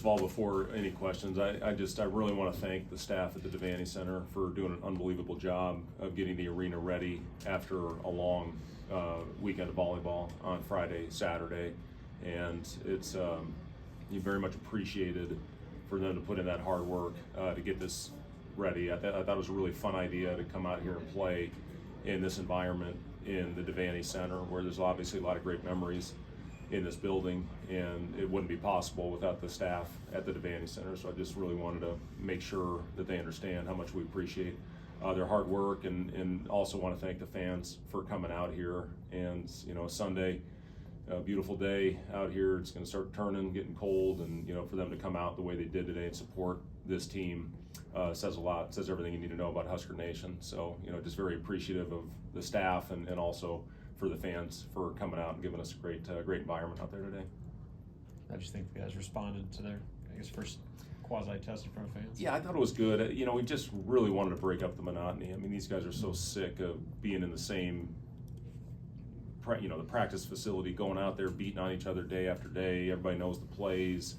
Of all, before any questions, I really want to thank the staff at the Devaney Center for doing an unbelievable job of getting the arena ready after a long weekend of volleyball on Friday, Saturday, and it's you very much appreciated for them to put in that hard work to get this ready. I thought it was a really fun idea to come out here and play in this environment in the Devaney Center, where there's obviously a lot of great memories in this building, and it wouldn't be possible without the staff at the Devaney Center. So I just really wanted to make sure that they understand how much we appreciate their hard work, and also want to thank the fans for coming out here. And Sunday, a beautiful day out here. It's going to start turning, getting cold, and for them to come out the way they did today and support this team says a lot. It says everything you need to know about Husker Nation. So just very appreciative of the staff, and also for the fans for coming out and giving us a great environment out there today. I just think the guys responded to their, first quasi-test in front of fans. Yeah, I thought it was good. We just really wanted to break up the monotony. I mean, these guys are so sick of being in the same, the practice facility, going out there, beating on each other day after day. Everybody knows the plays.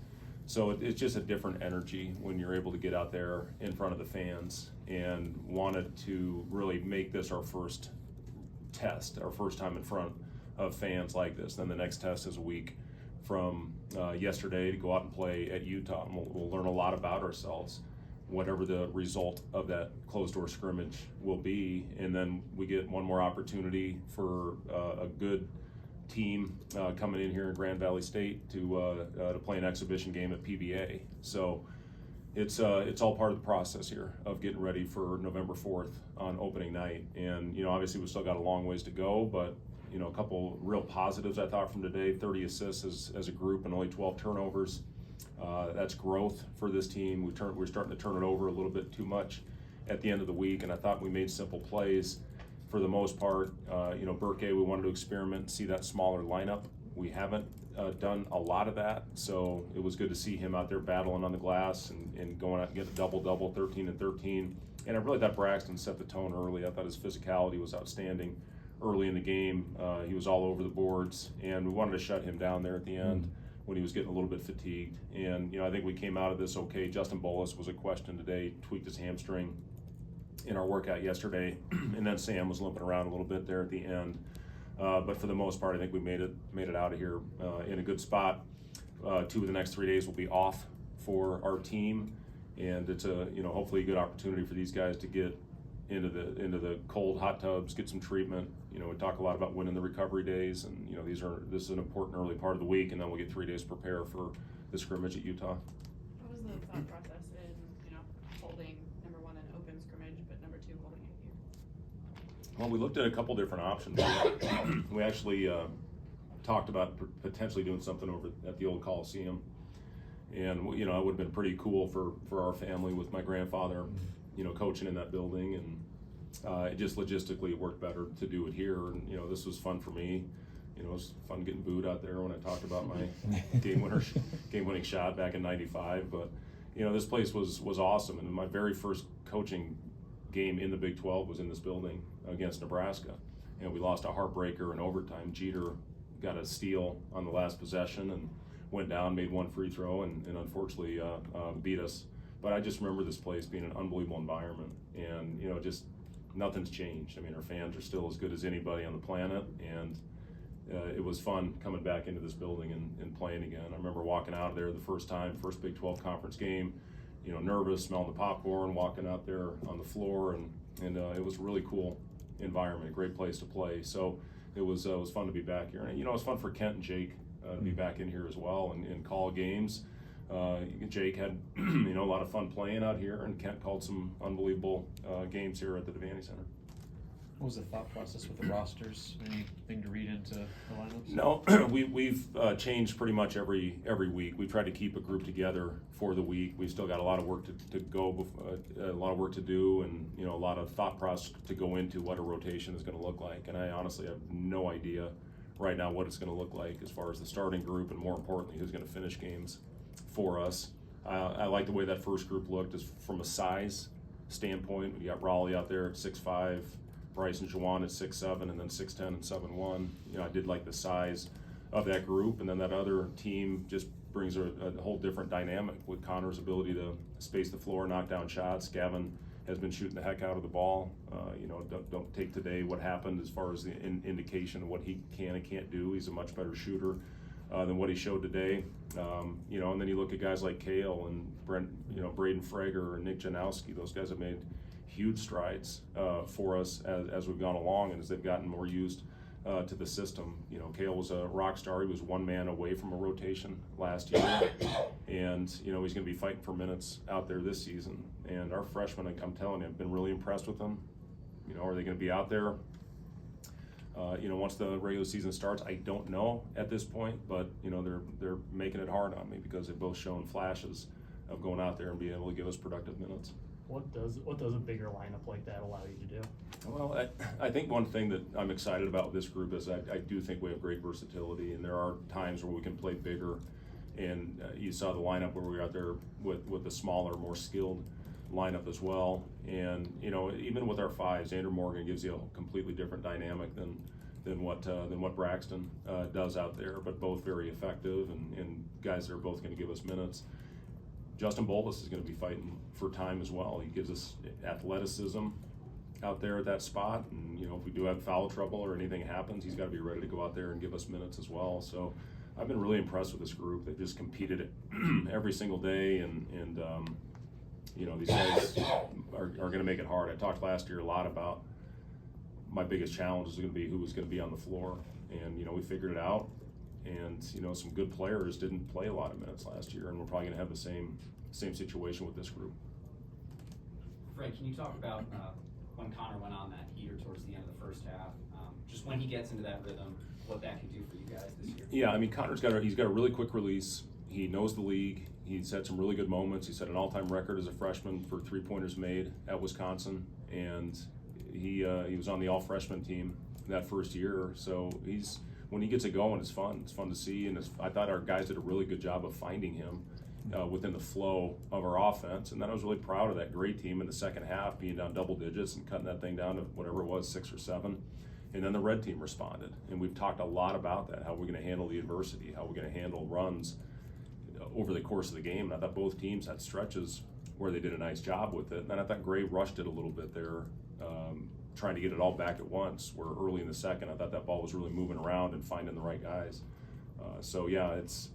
So it's just a different energy when you're able to get out there in front of the fans, and wanted to really make this our first test, our first time in front of fans like this. Then the next test is a week from yesterday to go out and play at Utah, and we'll learn a lot about ourselves, whatever the result of that closed door scrimmage will be. And then we get one more opportunity for a good team coming in here in Grand Valley State to play an exhibition game at PBA. So it's all part of the process here of getting ready for November 4th on opening night. And obviously we still got a long ways to go, but a couple real positives I thought from today: 30 assists as a group and only 12 turnovers. That's growth for this team. We're starting to turn it over a little bit too much at the end of the week, and I thought we made simple plays for the most part. Burke, we wanted to experiment and see that smaller lineup. We haven't done a lot of that, so it was good to see him out there battling on the glass and going out and getting a double-double, 13 and 13. And I really thought Braxton set the tone early. I thought his physicality was outstanding early in the game. He was all over the boards, and we wanted to shut him down there at the end when he was getting a little bit fatigued. And I think we came out of this okay. Justin Bolus was a question today, tweaked his hamstring in our workout yesterday, and then Sam was limping around a little bit there at the end. But for the most part, I think we made it out of here in a good spot. 2 of the next 3 days will be off for our team, and it's a hopefully a good opportunity for these guys to get into the cold hot tubs, get some treatment. We talk a lot about winning the recovery days, and this is an important early part of the week, and then we'll get 3 days to prepare for the scrimmage at Utah. What was the thought process in holding number 1 in open scrimmage, but number 2 holding it here? Well, we looked at a couple different options. We actually talked about potentially doing something over at the old Coliseum, and it would have been pretty cool for our family with my grandfather, coaching in that building, and it just logistically worked better to do it here. And this was fun for me. It was fun getting booed out there when I talked about my game-winning shot back in '95. But this place was awesome, and my very first coaching game in the Big 12 was in this building against Nebraska, and we lost a heartbreaker in overtime. Jeter got a steal on the last possession and went down, made 1 free throw, and unfortunately beat us. But I just remember this place being an unbelievable environment, and just nothing's changed. I mean, our fans are still as good as anybody on the planet, and it was fun coming back into this building and playing again. I remember walking out of there the first Big 12 conference game, nervous, smelling the popcorn, walking out there on the floor, and it was a really cool environment, a great place to play. So it was fun to be back here. And it was fun for Kent and Jake to be back in here as well and call games. Jake had a lot of fun playing out here, and Kent called some unbelievable games here at the Devaney Center. What was the thought process with the rosters? Anything to read into the lineups? No, we've changed pretty much every week. We try to keep a group together for the week. We've still got a lot of work to go, a lot of work to do, and a lot of thought process to go into what a rotation is going to look like. And I honestly have no idea right now what it's going to look like as far as the starting group, and more importantly, who's going to finish games for us. I like the way that first group looked is from a size standpoint. We got Raleigh out there at 6'5", Bryce and Jawan at 6'7", and then 6'10" and 7'1". I did like the size of that group, and then that other team just brings a whole different dynamic with Connor's ability to space the floor, knock down shots. Gavin has been shooting the heck out of the ball. Don't take today what happened as far as the indication of what he can and can't do. He's a much better shooter than what he showed today. And then you look at guys like Kale and Braden Frager and Nick Janowski. Those guys have made huge strides for us as we've gone along and as they've gotten more used to the system. Kale was a rock star. He was one man away from a rotation last year, and he's going to be fighting for minutes out there this season. And our freshmen, I'm telling you, I've been really impressed with them. Are they going to be out there? Once the regular season starts, I don't know at this point, but they're making it hard on me because they've both shown flashes of going out there and being able to give us productive minutes. What does a bigger lineup like that allow you to do? Well, I think one thing that I'm excited about with this group is I do think we have great versatility, and there are times where we can play bigger. And you saw the lineup where we were out there with the smaller, more skilled lineup as well. And even with our fives, Andrew Morgan gives you a completely different dynamic than what Braxton does out there, but both very effective and guys that are both going to give us minutes. Justin Bolus is going to be fighting for time as well. He gives us athleticism out there at that spot, and if we do have foul trouble or anything happens, he's got to be ready to go out there and give us minutes as well. So I've been really impressed with this group. They've just competed it every single day, and these guys are going to make it hard. I talked last year a lot about my biggest challenge is going to be who was going to be on the floor, and we figured it out. And some good players didn't play a lot of minutes last year, and we're probably going to have the same situation with this group. Fred, can you talk about when Connor went on that heater towards the end of the first half, just when he gets into that rhythm, what that can do for you guys this year? Yeah, Connor's got a really quick release. He knows the league. He's had some really good moments. He set an all-time record as a freshman for three-pointers made at Wisconsin, and he was on the all-freshman team that first year. So when he gets it going, it's fun. It's fun to see, and I thought our guys did a really good job of finding him within the flow of our offense. And then I was really proud of that great team in the second half, being down double digits and cutting that thing down to whatever it was, 6 or 7. And then the red team responded. And we've talked a lot about that, how we're going to handle the adversity, how we're going to handle runs over the course of the game. And I thought both teams had stretches where they did a nice job with it. And then I thought Gray rushed it a little bit there, trying to get it all back at once, where early in the second I thought that ball was really moving around and finding the right guys. So yeah, it's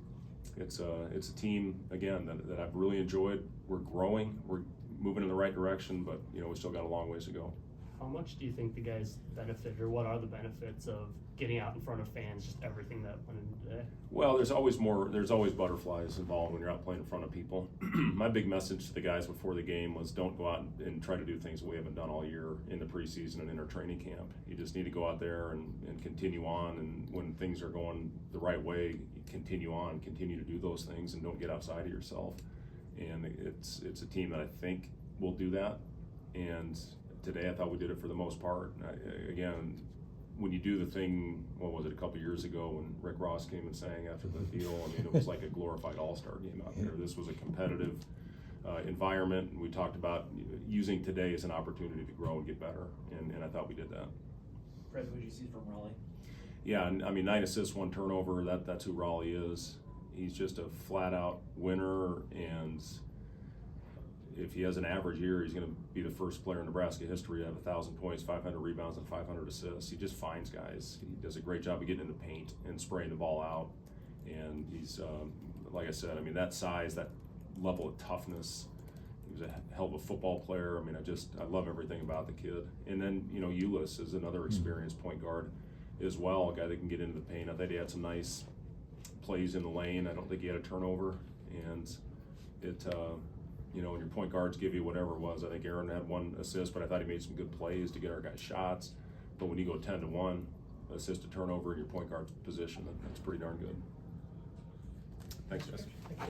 a team again that I've really enjoyed. We're growing, we're moving in the right direction, but we still got a long ways to go. How much do you think the guys benefit, or what are the benefits of getting out in front of fans, just everything that went into today? Well, there's always butterflies involved when you're out playing in front of people. My big message to the guys before the game was don't go out and try to do things we haven't done all year in the preseason and in our training camp. You just need to go out there and continue on, and when things are going the right way, continue on, continue to do those things, and don't get outside of yourself. And it's a team that I think will do that, and today I thought we did it for the most part. Again, when you do the thing, what was it, a couple years ago when Rick Ross came and sang after the deal, it was like a glorified all-star game out there. This was a competitive environment, and we talked about using today as an opportunity to grow and get better, and I thought we did that. Fred, what did you see from Raleigh? Yeah, 9 assists, 1 turnover, that's who Raleigh is. He's just a flat-out winner, and if he has an average year, he's going to be the first player in Nebraska history to have 1,000 points, 500 rebounds, and 500 assists. He just finds guys. He does a great job of getting in the paint and spraying the ball out. And he's, like I said, that size, that level of toughness. He was a hell of a football player. I love everything about the kid. And then, Ulis is another experienced point guard as well, a guy that can get into the paint. I thought he had some nice plays in the lane. I don't think he had a turnover. And when your point guards give you whatever it was, I think Aaron had 1 assist, but I thought he made some good plays to get our guys shots. But when you go 10-1, assist to turnover in your point guard position, that's pretty darn good. Thanks, Jesse.